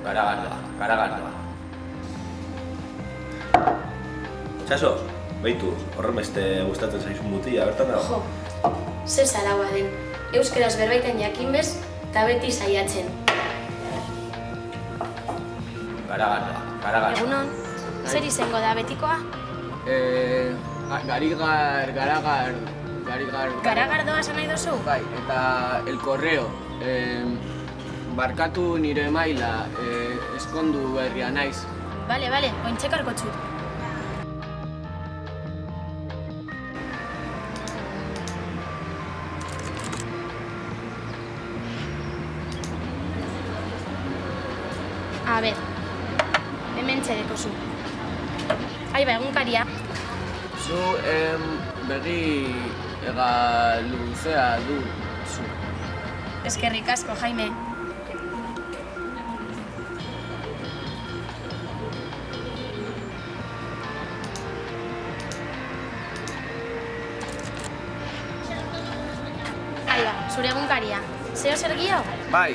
Garagardoa. Txaso, behitu, horren beste gustatzen zaizun mutila, bertan dago? Jo, zer zalaua den. Euskaraz berbaiten jakin bez, eta beti saiatzen. Garagardoa. Egunon, zer izango da betikoa? Garagardoa esan nahi duzu? Bai, eta el correo. Barkatu nire maila, eskondu berria naiz. Bale, ointxekarko txut. A ber, hemen txedeko zu. Aiba, egunkaria. Zu, begi ega luzea du zu. Eskerrik asko, Jaime. Aiba, zure egunkaria. Zeo zer gio? Bai,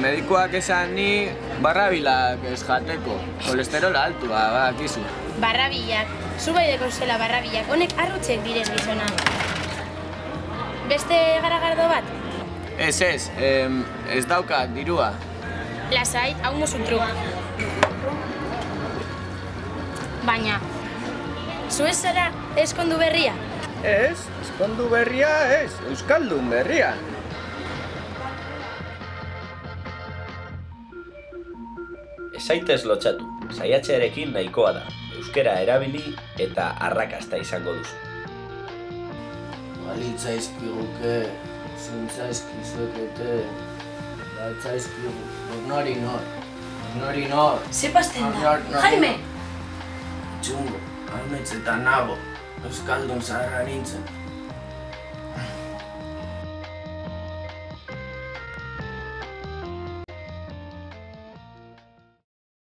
medikuak esan ni barrabilak ez jateko. Kolesterola altua, bakizu. Barrabilak. Zu baideko zela barrabilak. Honek arrutxek direz gizona. Beste garagardo bat? Ez, ez daukat dirua. Lasai, hau musu truk. Baina, zu ez zara eskondu berria? Ez, eskondu berria ez, euskaldun berria. Ez zaitez lotxatu, saiatzearekin nahikoa da. Euskara erabili eta arrakasta izango duzu. Balitzaizkiguke, zintzaizkizuekete, batzaizkigu, nori nor. Ze pasten da? Jaime! Txungo, haunetz eta nago, euskaldun zaharra nintzen.